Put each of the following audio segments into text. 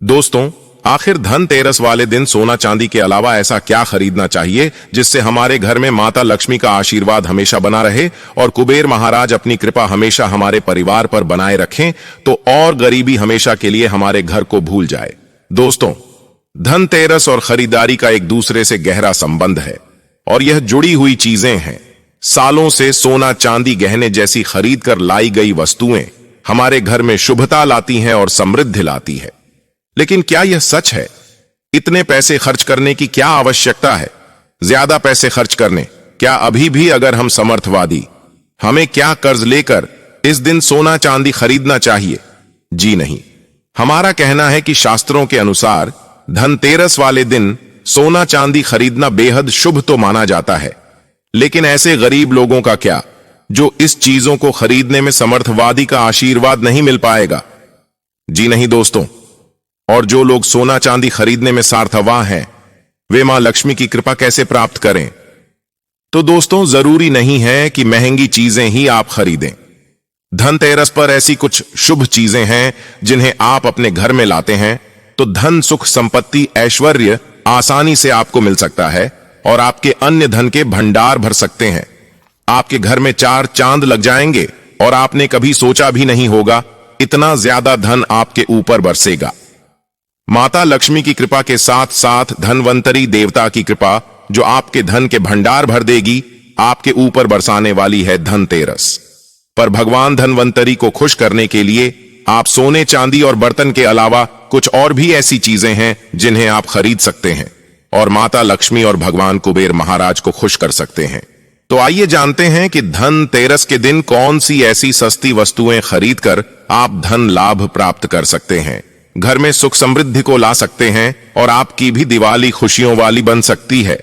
दोस्तों, आखिर धनतेरस वाले दिन सोना चांदी के अलावा ऐसा क्या खरीदना चाहिए जिससे हमारे घर में माता लक्ष्मी का आशीर्वाद हमेशा बना रहे और कुबेर महाराज अपनी कृपा हमेशा हमारे परिवार पर बनाए रखें तो और गरीबी हमेशा के लिए हमारे घर को भूल जाए। दोस्तों, धनतेरस और खरीदारी का एक दूसरे से गहरा संबंध है और यह जुड़ी हुई चीजें हैं। सालों से सोना चांदी गहने जैसी खरीद कर लाई गई वस्तुएं हमारे घर में शुभता लाती हैं और समृद्धि लाती है। लेकिन क्या यह सच है? इतने पैसे खर्च करने की क्या आवश्यकता है? ज्यादा पैसे खर्च करने क्या अभी भी अगर हम समर्थवादी, हमें क्या कर्ज लेकर इस दिन सोना चांदी खरीदना चाहिए? जी नहीं। हमारा कहना है कि शास्त्रों के अनुसार धनतेरस वाले दिन सोना चांदी खरीदना बेहद शुभ तो माना जाता है, लेकिन ऐसे गरीब लोगों का क्या जो इस चीजों को खरीदने में समर्थवादी का आशीर्वाद नहीं मिल पाएगा? जी नहीं दोस्तों। और जो लोग सोना चांदी खरीदने में सार्थवान हैं, वे मां लक्ष्मी की कृपा कैसे प्राप्त करें? तो दोस्तों, जरूरी नहीं है कि महंगी चीजें ही आप खरीदें। धनतेरस पर ऐसी कुछ शुभ चीजें हैं जिन्हें आप अपने घर में लाते हैं तो धन, सुख, संपत्ति, ऐश्वर्य आसानी से आपको मिल सकता है और आपके अन्य धन के भंडार भर सकते हैं। आपके घर में चार चांद लग जाएंगे और आपने कभी सोचा भी नहीं होगा इतना ज्यादा धन आपके ऊपर बरसेगा। माता लक्ष्मी की कृपा के साथ साथ धनवंतरी देवता की कृपा जो आपके धन के भंडार भर देगी, आपके ऊपर बरसाने वाली है धनतेरस। पर भगवान धनवंतरी को खुश करने के लिए आप सोने, चांदी और बर्तन के अलावा कुछ और भी ऐसी चीजें हैं जिन्हें आप खरीद सकते हैं और माता लक्ष्मी और भगवान कुबेर महाराज को खुश कर सकते हैं। तो आइए जानते हैं कि धनतेरस के दिन कौन सी ऐसी सस्ती वस्तुएं खरीदकर आप धन लाभ प्राप्त कर सकते हैं, घर में सुख समृद्धि को ला सकते हैं और आपकी भी दिवाली खुशियों वाली बन सकती है।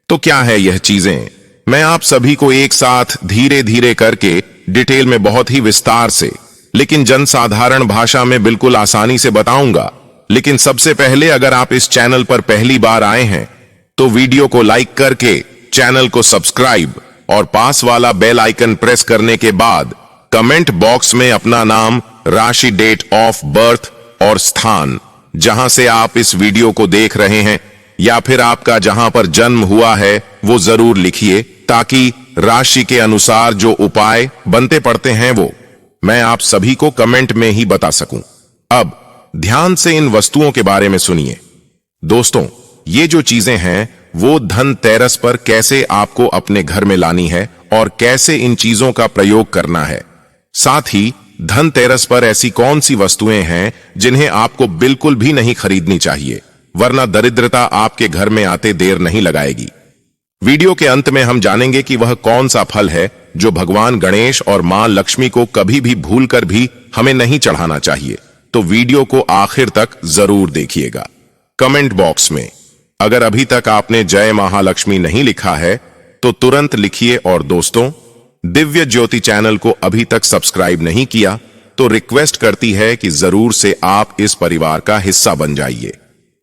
तो क्या है यह चीजें? मैं आप सभी को एक साथ धीरे धीरे करके डिटेल में बहुत ही विस्तार से लेकिन जनसाधारण भाषा में बिल्कुल आसानी से बताऊंगा। लेकिन सबसे पहले अगर आप इस चैनल पर पहली बार आए हैं तो वीडियो को लाइक करके चैनल को सब्सक्राइब और पास वाला बेल आइकन प्रेस करने के बाद कमेंट बॉक्स में अपना नाम, राशि, डेट ऑफ बर्थ और स्थान जहां से आप इस वीडियो को देख रहे हैं या फिर आपका जहां पर जन्म हुआ है वो जरूर लिखिए, ताकि राशि के अनुसार जो उपाय बनते पड़ते हैं वो मैं आप सभी को कमेंट में ही बता सकूं। अब ध्यान से इन वस्तुओं के बारे में सुनिए। दोस्तों, ये जो चीजें हैं वो धनतेरस पर कैसे आपको अपने घर में लानी है और कैसे इन चीजों का प्रयोग करना है। साथ ही धनतेरस पर ऐसी कौन सी वस्तुएं हैं जिन्हें आपको बिल्कुल भी नहीं खरीदनी चाहिए, वरना दरिद्रता आपके घर में आते देर नहीं लगाएगी। वीडियो के अंत में हम जानेंगे कि वह कौन सा फल है जो भगवान गणेश और मां लक्ष्मी को कभी भी भूलकर भी हमें नहीं चढ़ाना चाहिए। तो वीडियो को आखिर तक जरूर देखिएगा। कमेंट बॉक्स में अगर अभी तक आपने जय महालक्ष्मी नहीं लिखा है तो तुरंत लिखिए, और दोस्तों, दिव्य ज्योति चैनल को अभी तक सब्सक्राइब नहीं किया तो रिक्वेस्ट करती है कि जरूर से आप इस परिवार का हिस्सा बन जाइए।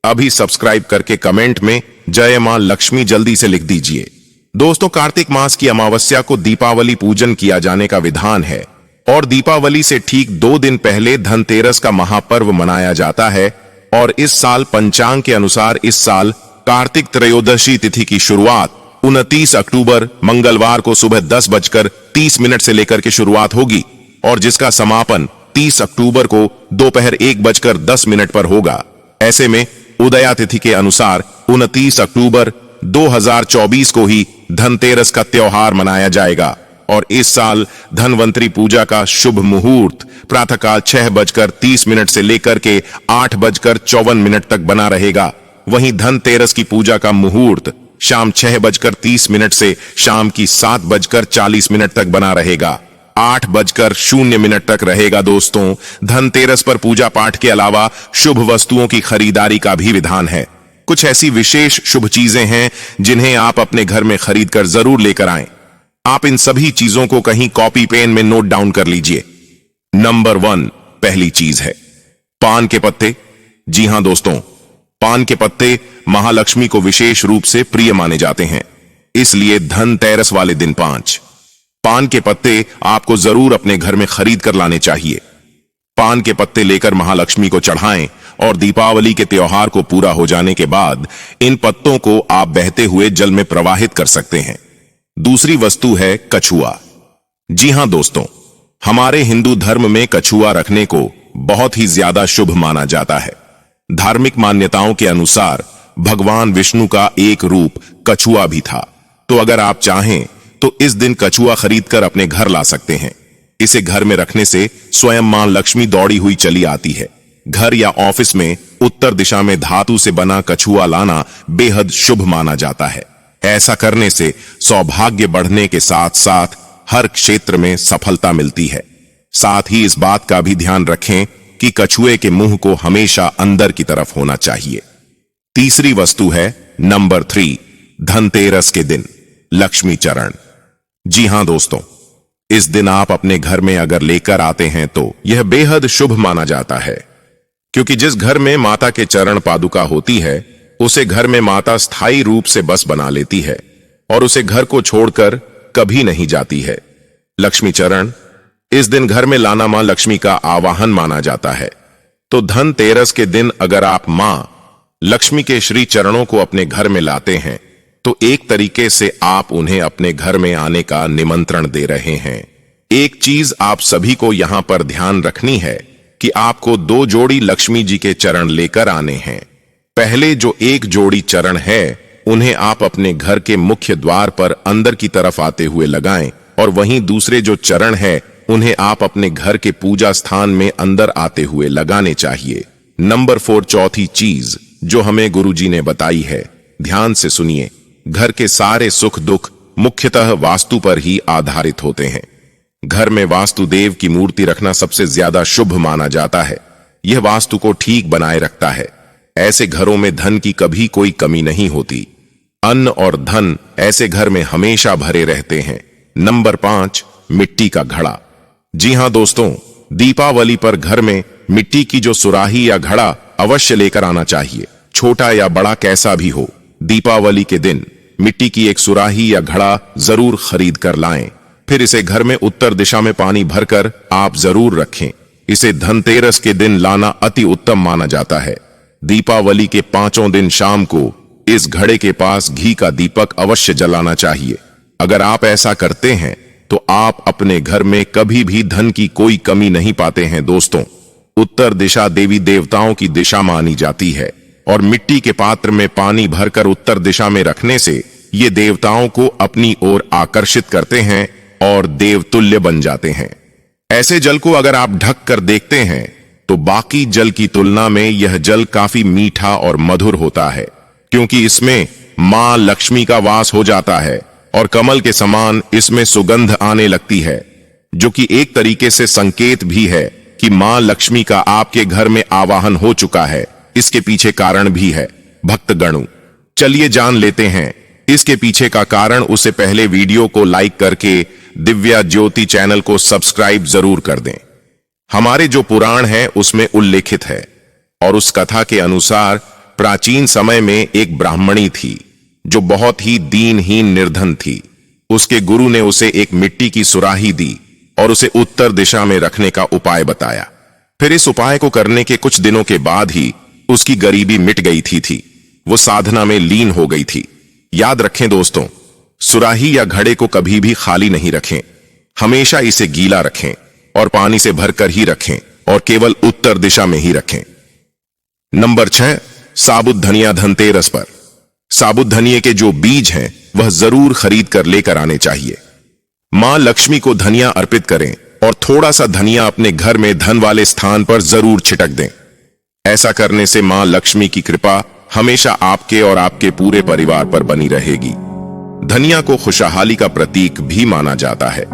अभी सब्सक्राइब करके कमेंट में जय मां लक्ष्मी जल्दी से लिख दीजिए। दोस्तों, कार्तिक मास की अमावस्या को दीपावली पूजन किया जाने का विधान है और दीपावली से ठीक 2 दिन पहले धनतेरस का महापर्व मनाया जाता है। और इस साल पंचांग के अनुसार इस साल कार्तिक त्रयोदशी तिथि की शुरुआत 29 अक्टूबर मंगलवार को सुबह 10:30 से लेकर के शुरुआत होगी और जिसका समापन 30 अक्टूबर को दोपहर 1:10 पर होगा। ऐसे में उदया तिथि के अनुसार 29 अक्टूबर 2024 को ही धनतेरस का त्योहार मनाया जाएगा और इस साल धनवंतरी पूजा का शुभ मुहूर्त प्रातःकाल 6:30 से लेकर के 8:54 तक बना रहेगा। वहीं धनतेरस की पूजा का मुहूर्त शाम 6:30 से शाम की 7:40 तक बना रहेगा। 8:00 तक रहेगा। दोस्तों, धनतेरस पर पूजा पाठ के अलावा शुभ वस्तुओं की खरीदारी का भी विधान है। कुछ ऐसी विशेष शुभ चीजें हैं जिन्हें आप अपने घर में खरीद कर जरूर लेकर आएं। आप इन सभी चीजों को कहीं कॉपी पेन में नोट डाउन कर लीजिए। नंबर 1, पहली चीज है पान के पत्ते। जी हां दोस्तों, पान के पत्ते महालक्ष्मी को विशेष रूप से प्रिय माने जाते हैं, इसलिए धनतेरस वाले दिन 5 पान के पत्ते आपको जरूर अपने घर में खरीद कर लाने चाहिए। पान के पत्ते लेकर महालक्ष्मी को चढ़ाएं और दीपावली के त्योहार को पूरा हो जाने के बाद इन पत्तों को आप बहते हुए जल में प्रवाहित कर सकते हैं। दूसरी वस्तु है कछुआ। जी हां दोस्तों, हमारे हिंदू धर्म में कछुआ रखने को बहुत ही ज्यादा शुभ माना जाता है। धार्मिक मान्यताओं के अनुसार भगवान विष्णु का एक रूप कछुआ भी था। तो अगर आप चाहें तो इस दिन कछुआ खरीदकर अपने घर ला सकते हैं। इसे घर में रखने से स्वयं मां लक्ष्मी दौड़ी हुई चली आती है। घर या ऑफिस में उत्तर दिशा में धातु से बना कछुआ लाना बेहद शुभ माना जाता है। ऐसा करने से सौभाग्य बढ़ने के साथ साथ हर क्षेत्र में सफलता मिलती है। साथ ही इस बात का भी ध्यान रखें कि कछुए के मुंह को हमेशा अंदर की तरफ होना चाहिए। तीसरी वस्तु है नंबर 3, धनतेरस के दिन लक्ष्मी चरण। जी हां दोस्तों, इस दिन आप अपने घर में अगर लेकर आते हैं तो यह बेहद शुभ माना जाता है, क्योंकि जिस घर में माता के चरण पादुका होती है उसे घर में माता स्थायी रूप से बस बना लेती है और उसे घर को छोड़कर कभी नहीं जाती है। लक्ष्मी चरण इस दिन घर में लाना मां लक्ष्मी का आवाहन माना जाता है। तो धनतेरस के दिन अगर आप मां लक्ष्मी के श्री चरणों को अपने घर में लाते हैं तो एक तरीके से आप उन्हें अपने घर में आने का निमंत्रण दे रहे हैं। एक चीज आप सभी को यहां पर ध्यान रखनी है कि आपको 2 जोड़ी लक्ष्मी जी के चरण लेकर आने हैं। पहले जो एक जोड़ी चरण है उन्हें आप अपने घर के मुख्य द्वार पर अंदर की तरफ आते हुए लगाएं और वहीं दूसरे जो चरण है उन्हें आप अपने घर के पूजा स्थान में अंदर आते हुए लगाने चाहिए। नंबर 4, चौथी चीज जो हमें गुरुजी ने बताई है, ध्यान से सुनिए। घर के सारे सुख दुख मुख्यतः वास्तु पर ही आधारित होते हैं। घर में वास्तुदेव की मूर्ति रखना सबसे ज्यादा शुभ माना जाता है। यह वास्तु को ठीक बनाए रखता है। ऐसे घरों में धन की कभी कोई कमी नहीं होती। अन्न और धन ऐसे घर में हमेशा भरे रहते हैं। नंबर 5, मिट्टी का घड़ा। जी हां दोस्तों, दीपावली पर घर में मिट्टी की जो सुराही या घड़ा अवश्य लेकर आना चाहिए। छोटा या बड़ा कैसा भी हो, दीपावली के दिन मिट्टी की एक सुराही या घड़ा जरूर खरीद कर लाएं। फिर इसे घर में उत्तर दिशा में पानी भरकर आप जरूर रखें। इसे धनतेरस के दिन लाना अति उत्तम माना जाता है। दीपावली के 5वें दिन शाम को इस घड़े के पास घी का दीपक अवश्य जलाना चाहिए। अगर आप ऐसा करते हैं तो आप अपने घर में कभी भी धन की कोई कमी नहीं पाते हैं। दोस्तों, उत्तर दिशा देवी देवताओं की दिशा मानी जाती है और मिट्टी के पात्र में पानी भरकर उत्तर दिशा में रखने से ये देवताओं को अपनी ओर आकर्षित करते हैं और देवतुल्य बन जाते हैं। ऐसे जल को अगर आप ढक कर देखते हैं तो बाकी जल की तुलना में यह जल काफी मीठा और मधुर होता है, क्योंकि इसमें मां लक्ष्मी का वास हो जाता है और कमल के समान इसमें सुगंध आने लगती है, जो कि एक तरीके से संकेत भी है कि मां लक्ष्मी का आपके घर में आवाहन हो चुका है। इसके पीछे कारण भी है भक्तगणों। चलिए जान लेते हैं इसके पीछे का कारण। उससे पहले वीडियो को लाइक करके दिव्या ज्योति चैनल को सब्सक्राइब जरूर कर दें। हमारे जो पुराण है उसमें उल्लेखित है और उस कथा के अनुसार प्राचीन समय में एक ब्राह्मणी थी जो बहुत ही दीनहीन निर्धन थी। उसके गुरु ने उसे एक मिट्टी की सुराही दी और उसे उत्तर दिशा में रखने का उपाय बताया। फिर इस उपाय को करने के कुछ दिनों के बाद ही उसकी गरीबी मिट गई थी। वो साधना में लीन हो गई थी। याद रखें दोस्तों, सुराही या घड़े को कभी भी खाली नहीं रखें। हमेशा इसे गीला रखें और पानी से भरकर ही रखें और केवल उत्तर दिशा में ही रखें। नंबर 6, साबुत धनिया धनतेरस पर। साबुत धनिये के जो बीज हैं वह जरूर खरीद कर लेकर आने चाहिए। मां लक्ष्मी को धनिया अर्पित करें और थोड़ा सा धनिया अपने घर में धन वाले स्थान पर जरूर छिटक दें। ऐसा करने से मां लक्ष्मी की कृपा हमेशा आपके और आपके पूरे परिवार पर बनी रहेगी। धनिया को खुशहाली का प्रतीक भी माना जाता है।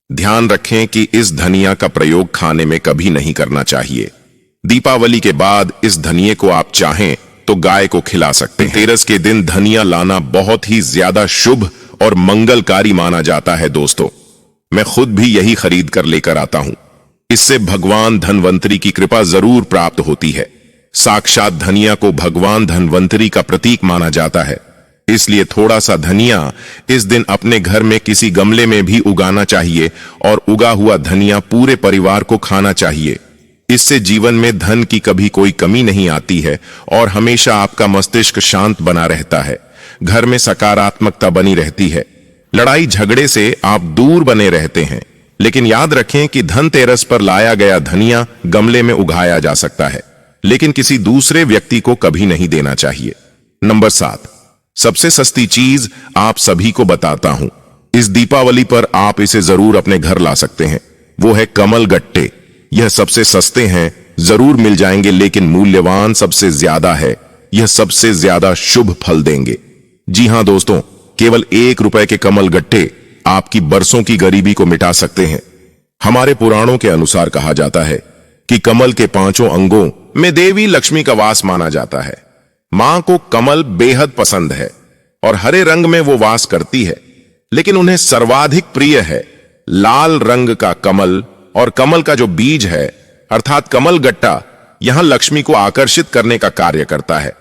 ध्यान रखें कि इस धनिया का प्रयोग खाने में कभी नहीं करना चाहिए। दीपावली के बाद इस धनिये को आप चाहें तो गाय को खिला सकते हैं। धनतेरस के दिन धनिया लाना बहुत ही ज्यादा शुभ और मंगलकारी माना जाता है। दोस्तों, मैं खुद भी यही खरीद कर लेकर आता हूं। इससे भगवान धनवंतरी की कृपा जरूर प्राप्त होती है। साक्षात धनिया को भगवान धनवंतरी का प्रतीक माना जाता है, इसलिए थोड़ा सा धनिया इस दिन अपने घर में किसी गमले में भी उगाना चाहिए और उगा हुआ धनिया पूरे परिवार को खाना चाहिए। इससे जीवन में धन की कभी कोई कमी नहीं आती है और हमेशा आपका मस्तिष्क शांत बना रहता है। घर में सकारात्मकता बनी रहती है। लड़ाई झगड़े से आप दूर बने रहते हैं। लेकिन याद रखें कि धनतेरस पर लाया गया धनिया गमले में उगाया जा सकता है, लेकिन किसी दूसरे व्यक्ति को कभी नहीं देना चाहिए। नंबर 7, सबसे सस्ती चीज आप सभी को बताता हूं। इस दीपावली पर आप इसे जरूर अपने घर ला सकते हैं। वो है कमल गट्टे। यह सबसे सस्ते हैं, जरूर मिल जाएंगे, लेकिन मूल्यवान सबसे ज्यादा है। यह सबसे ज्यादा शुभ फल देंगे। जी हां दोस्तों, केवल 1 रुपए के कमल गट्टे आपकी बरसों की गरीबी को मिटा सकते हैं। हमारे पुराणों के अनुसार कहा जाता है कि कमल के 5 अंगों में देवी लक्ष्मी का वास माना जाता है। मां को कमल बेहद पसंद है और हरे रंग में वो वास करती है, लेकिन उन्हें सर्वाधिक प्रिय है लाल रंग का कमल। और कमल का जो बीज है अर्थात कमल गट्टा यहां लक्ष्मी को आकर्षित करने का कार्य करता है।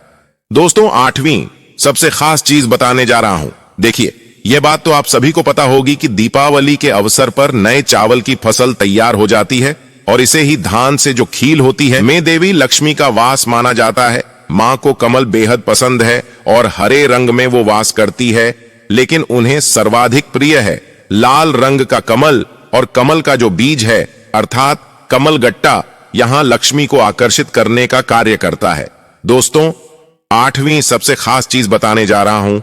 दोस्तों, 8वीं सबसे खास चीज बताने जा रहा हूं। देखिए, यह बात तो आप सभी को पता होगी कि दीपावली के अवसर पर नए चावल की फसल तैयार हो जाती है और इसे ही धान से जो खील होती है में देवी लक्ष्मी का वास माना जाता है। मां को कमल बेहद पसंद है और हरे रंग में वो वास करती है, लेकिन उन्हें सर्वाधिक प्रिय है लाल रंग का कमल। और कमल का जो बीज है अर्थात कमल गट्टा यहां लक्ष्मी को आकर्षित करने का कार्य करता है। दोस्तों, 8वीं सबसे खास चीज बताने जा रहा हूं।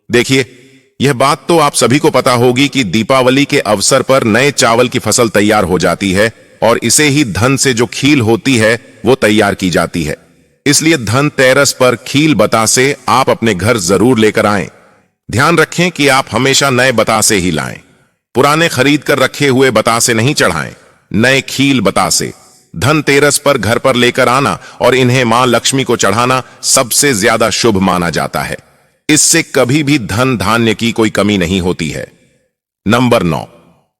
देखिए, यह बात तो आप सभी को पता होगी कि दीपावली के अवसर पर नए चावल की फसल तैयार हो जाती है और इसे ही धन से जो खील होती है वो तैयार की जाती है। इसलिए धनतेरस पर खील बतासे आप अपने घर जरूर लेकर आएं। ध्यान रखें कि आप हमेशा नए बतासे ही लाएं। पुराने खरीद कर रखे हुए बतासे नहीं चढ़ाएं। नए खील बतासे धनतेरस पर घर पर लेकर आना और इन्हें मां लक्ष्मी को चढ़ाना सबसे ज्यादा शुभ माना जाता है। इससे कभी भी धन धान्य की कोई कमी नहीं होती है। नंबर 9,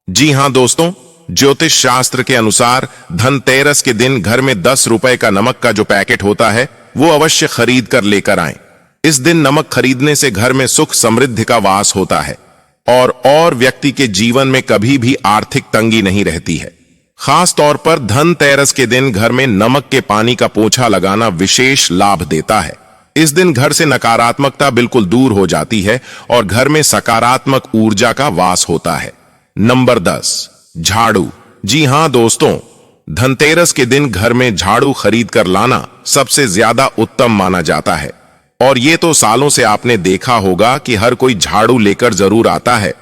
जी हां दोस्तों, ज्योतिष शास्त्र के अनुसार धनतेरस के दिन घर में 10 रुपए का नमक का जो पैकेट होता है वो अवश्य खरीद कर लेकर आएं। इस दिन नमक खरीदने से घर में सुख समृद्धि का वास होता है और व्यक्ति के जीवन में कभी भी आर्थिक तंगी नहीं रहती है। खास तौर पर धनतेरस के दिन घर में नमक के पानी का पोछा लगाना विशेष लाभ देता है। इस दिन घर से नकारात्मकता बिल्कुल दूर हो जाती है और घर में सकारात्मक ऊर्जा का वास होता है। नंबर 10, झाड़ू। जी हां दोस्तों, धनतेरस के दिन घर में झाड़ू खरीद कर लाना सबसे ज्यादा उत्तम माना जाता है। और ये तो सालों से आपने देखा होगा कि हर कोई झाड़ू लेकर जरूर आता है।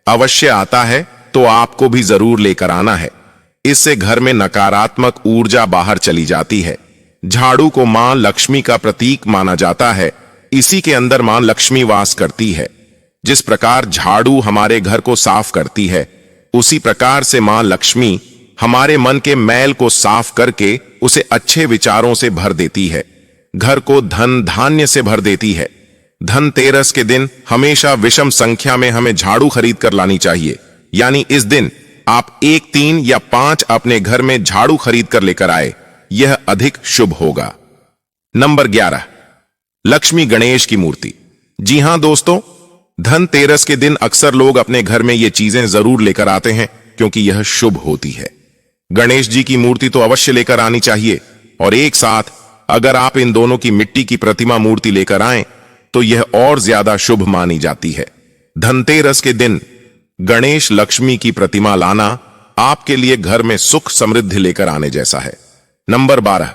अवश्य आता है तो आपको भी जरूर लेकर आना है। इससे घर में नकारात्मक ऊर्जा बाहर चली जाती है। झाड़ू को मां लक्ष्मी का प्रतीक माना जाता है। इसी के अंदर मां लक्ष्मी वास करती है। जिस प्रकार झाड़ू हमारे घर को साफ करती है, उसी प्रकार से मां लक्ष्मी हमारे मन के मैल को साफ करके उसे अच्छे विचारों से भर देती है। घर को धन धान्य से भर देती है। धनतेरस के दिन हमेशा विषम संख्या में हमें झाड़ू खरीद कर लानी चाहिए। यानी इस दिन आप 1, 3 या 5 अपने घर में झाड़ू खरीद कर लेकर आए, यह अधिक शुभ होगा। नंबर 11, लक्ष्मी गणेश की मूर्ति। जी हां दोस्तों, धनतेरस के दिन अक्सर लोग अपने घर में ये चीजें जरूर लेकर आते हैं क्योंकि यह शुभ होती है। गणेश जी की मूर्ति तो अवश्य लेकर आनी चाहिए और एक साथ अगर आप इन दोनों की मिट्टी की प्रतिमा मूर्ति लेकर आएं तो यह और ज्यादा शुभ मानी जाती है। धनतेरस के दिन गणेश लक्ष्मी की प्रतिमा लाना आपके लिए घर में सुख समृद्धि लेकर आने जैसा है। नंबर 12,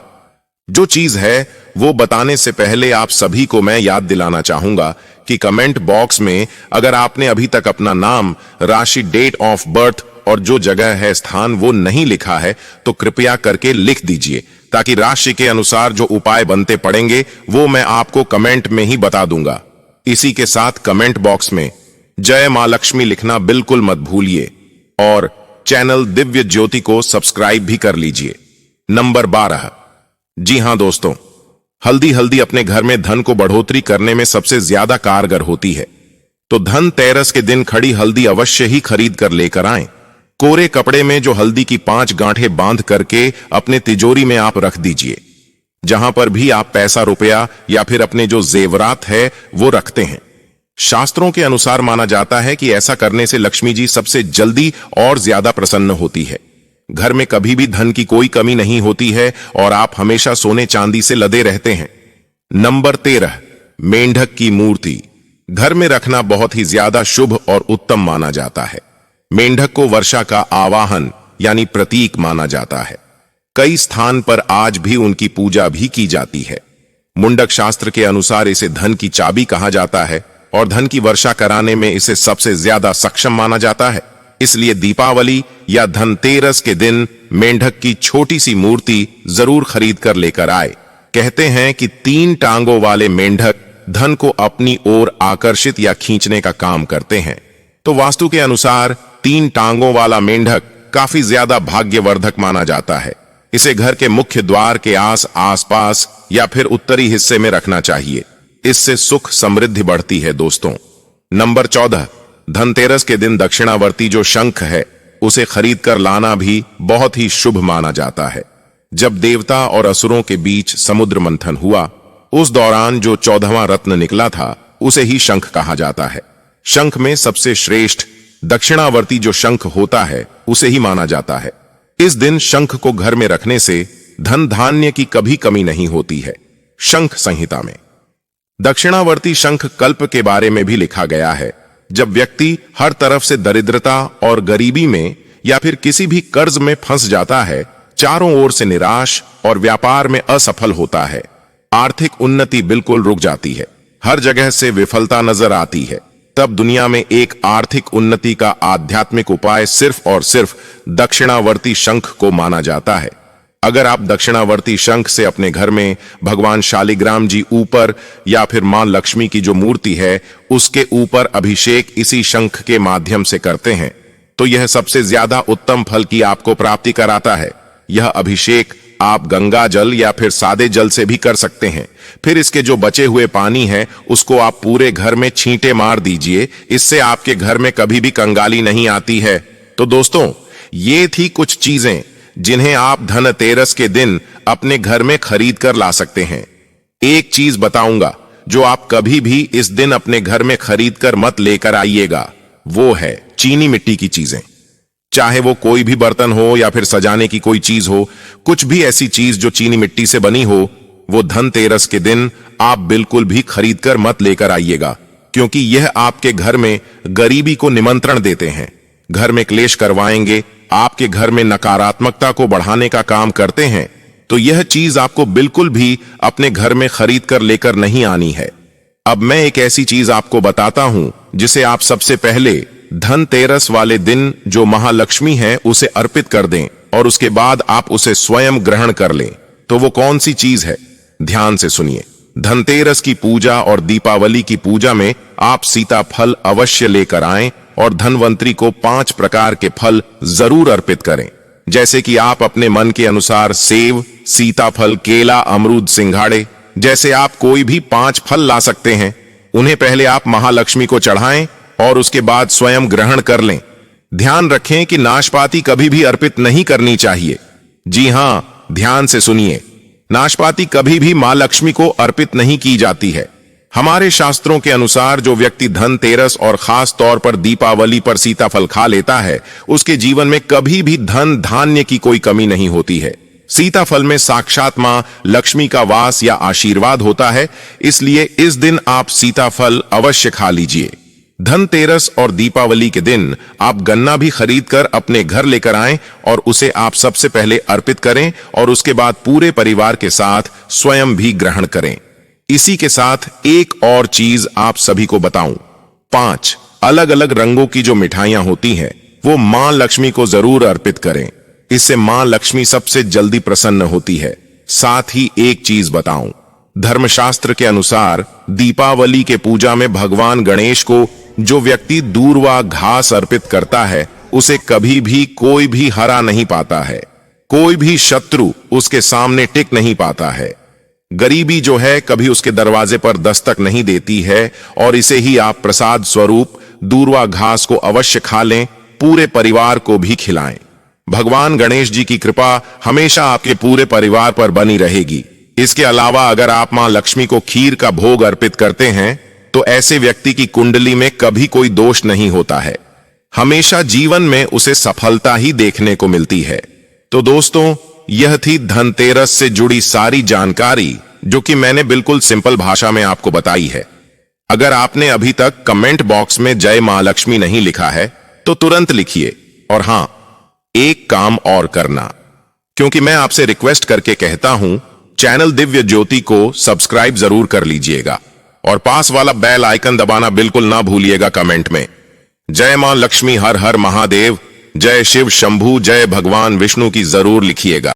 जो चीज है वो बताने से पहले आप सभी को मैं याद दिलाना चाहूंगा कि कमेंट बॉक्स में अगर आपने अभी तक अपना नाम, राशि, डेट ऑफ बर्थ और जो जगह है, स्थान वो नहीं लिखा है तो कृपया करके लिख दीजिए, ताकि राशि के अनुसार जो उपाय बनते पड़ेंगे वो मैं आपको कमेंट में ही बता दूंगा। इसी के साथ कमेंट बॉक्स में जय मां लक्ष्मी लिखना बिल्कुल मत भूलिए और चैनल दिव्य ज्योति को सब्सक्राइब भी कर लीजिए। नंबर 12, जी हां दोस्तों, हल्दी अपने घर में धन को बढ़ोतरी करने में सबसे ज्यादा कारगर होती है। तो धनतेरस के दिन खड़ी हल्दी अवश्य ही खरीद कर लेकर आएं। कोरे कपड़े में जो हल्दी की 5 गांठें बांध करके अपने तिजोरी में आप रख दीजिए। जहां पर भी आप पैसा, रुपया या फिर अपने जो जेवरात है वो रखते हैं। शास्त्रों के अनुसार माना जाता है कि ऐसा करने से लक्ष्मी जी सबसे जल्दी और ज्यादा प्रसन्न होती है। घर में कभी भी धन की कोई कमी नहीं होती है और आप हमेशा सोने चांदी से लदे रहते हैं। नंबर 13, मेंढक की मूर्ति घर में रखना बहुत ही ज्यादा शुभ और उत्तम माना जाता है। मेंढक को वर्षा का आवाहन यानी प्रतीक माना जाता है। कई स्थान पर आज भी उनकी पूजा भी की जाती है। मुंडक शास्त्र के अनुसार इसे धन की चाबी कहा जाता है और धन की वर्षा कराने में इसे सबसे ज्यादा सक्षम माना जाता है। इसलिए दीपावली या धनतेरस के दिन मेंढक की छोटी सी मूर्ति जरूर खरीद कर लेकर आए। कहते हैं कि 3 टांगों वाले मेंढक धन को अपनी ओर आकर्षित या खींचने का काम करते हैं। तो वास्तु के अनुसार 3 टांगों वाला मेंढक काफी ज्यादा भाग्यवर्धक माना जाता है। इसे घर के मुख्य द्वार के आसपास या फिर उत्तरी हिस्से में रखना चाहिए। इससे सुख समृद्धि बढ़ती है दोस्तों। नंबर 14, धनतेरस के दिन दक्षिणावर्ती जो शंख है उसे खरीद कर लाना भी बहुत ही शुभ माना जाता है। जब देवता और असुरों के बीच समुद्र मंथन हुआ, उस दौरान जो 14वां रत्न निकला था उसे ही शंख कहा जाता है। शंख में सबसे श्रेष्ठ दक्षिणावर्ती जो शंख होता है उसे ही माना जाता है। इस दिन शंख को घर में रखने से धन धान्य की कभी कमी नहीं होती है। शंख संहिता में दक्षिणावर्ती शंख कल्प के बारे में भी लिखा गया है। जब व्यक्ति हर तरफ से दरिद्रता और गरीबी में या फिर किसी भी कर्ज में फंस जाता है, चारों ओर से निराश और व्यापार में असफल होता है, आर्थिक उन्नति बिल्कुल रुक जाती है, हर जगह से विफलता नजर आती है, तब दुनिया में एक आर्थिक उन्नति का आध्यात्मिक उपाय सिर्फ और सिर्फ दक्षिणावर्ती शंख को माना जाता है। अगर आप दक्षिणावर्ती शंख से अपने घर में भगवान शालिग्राम जी ऊपर या फिर मां लक्ष्मी की जो मूर्ति है उसके ऊपर अभिषेक इसी शंख के माध्यम से करते हैं तो यह सबसे ज्यादा उत्तम फल की आपको प्राप्ति कराता है। यह अभिषेक आप गंगा जल या फिर सादे जल से भी कर सकते हैं। फिर इसके जो बचे हुए पानी है उसको आप पूरे घर में छींटे मार दीजिए। इससे आपके घर में कभी भी कंगाली नहीं आती है। तो दोस्तों, ये थी कुछ चीजें जिन्हें आप धनतेरस के दिन अपने घर में खरीद कर ला सकते हैं। एक चीज बताऊंगा जो आप कभी भी इस दिन अपने घर में खरीद कर मत लेकर आइएगा, वो है चीनी मिट्टी की चीजें। चाहे वो कोई भी बर्तन हो या फिर सजाने की कोई चीज हो, कुछ भी ऐसी चीज जो चीनी मिट्टी से बनी हो, वो धनतेरस के दिन आप बिल्कुल भी खरीद कर मत लेकर आइएगा, क्योंकि यह आपके घर में गरीबी को निमंत्रण देते हैं, घर में क्लेश करवाएंगे, आपके घर में नकारात्मकता को बढ़ाने का काम करते हैं। तो यह चीज आपको बिल्कुल भी अपने घर में खरीद कर लेकर नहीं आनी है। अब मैं एक ऐसी चीज आपको बताता हूं जिसे आप सबसे पहले धनतेरस वाले दिन जो महालक्ष्मी है उसे अर्पित कर दें और उसके बाद आप उसे स्वयं ग्रहण कर लें। तो वो कौन सी चीज है, ध्यान से सुनिए। धनतेरस की पूजा और दीपावली की पूजा में आप सीताफल अवश्य लेकर आएं और धनवंतरी को 5 प्रकार के फल जरूर अर्पित करें। जैसे कि आप अपने मन के अनुसार सेव, सीताफल, केला, अमरूद, सिंघाड़े जैसे आप कोई भी 5 फल ला सकते हैं। उन्हें पहले आप महालक्ष्मी को चढ़ाएं और उसके बाद स्वयं ग्रहण कर लें। ध्यान रखें कि नाशपाती कभी भी अर्पित नहीं करनी चाहिए। जी हां, ध्यान से सुनिए, नाशपाती कभी भी मां लक्ष्मी को अर्पित नहीं की जाती है। हमारे शास्त्रों के अनुसार जो व्यक्ति धनतेरस और खास तौर पर दीपावली पर सीताफल खा लेता है उसके जीवन में कभी भी धन धान्य की कोई कमी नहीं होती है। सीताफल में साक्षात मां लक्ष्मी का वास या आशीर्वाद होता है, इसलिए इस दिन आप सीताफल अवश्य खा लीजिए। धनतेरस और दीपावली के दिन आप गन्ना भी खरीद कर अपने घर लेकर आएं और उसे आप सबसे पहले अर्पित करें और उसके बाद पूरे परिवार के साथ स्वयं भी ग्रहण करें। इसी के साथ एक और चीज आप सभी को बताऊं, 5 अलग अलग रंगों की जो मिठाइयां होती हैं वो मां लक्ष्मी को जरूर अर्पित करें। इससे मां लक्ष्मी सबसे जल्दी प्रसन्न होती है। साथ ही एक चीज बताऊं, धर्मशास्त्र के अनुसार दीपावली के पूजा में भगवान गणेश को जो व्यक्ति दूर्वा घास अर्पित करता है उसे कभी भी कोई भी हरा नहीं पाता है, कोई भी शत्रु उसके सामने टिक नहीं पाता है, गरीबी जो है कभी उसके दरवाजे पर दस्तक नहीं देती है। और इसे ही आप प्रसाद स्वरूप दूर्वा घास को अवश्य खा लें, पूरे परिवार को भी खिलाएं। भगवान गणेश जी की कृपा हमेशा आपके पूरे परिवार पर बनी रहेगी। इसके अलावा अगर आप मां लक्ष्मी को खीर का भोग अर्पित करते हैं तो ऐसे व्यक्ति की कुंडली में कभी कोई दोष नहीं होता है, हमेशा जीवन में उसे सफलता ही देखने को मिलती है। तो दोस्तों, यह थी धनतेरस से जुड़ी सारी जानकारी जो कि मैंने बिल्कुल सिंपल भाषा में आपको बताई है। अगर आपने अभी तक कमेंट बॉक्स में जय मां लक्ष्मी नहीं लिखा है तो तुरंत लिखिए। और हां, एक काम और करना, क्योंकि मैं आपसे रिक्वेस्ट करके कहता हूं, चैनल दिव्य ज्योति को सब्सक्राइब जरूर कर लीजिएगा और पास वाला बेल आइकन दबाना बिल्कुल ना भूलिएगा। कमेंट में जय मां लक्ष्मी, हर हर महादेव, जय शिव शंभू, जय भगवान विष्णु की जरूर लिखिएगा।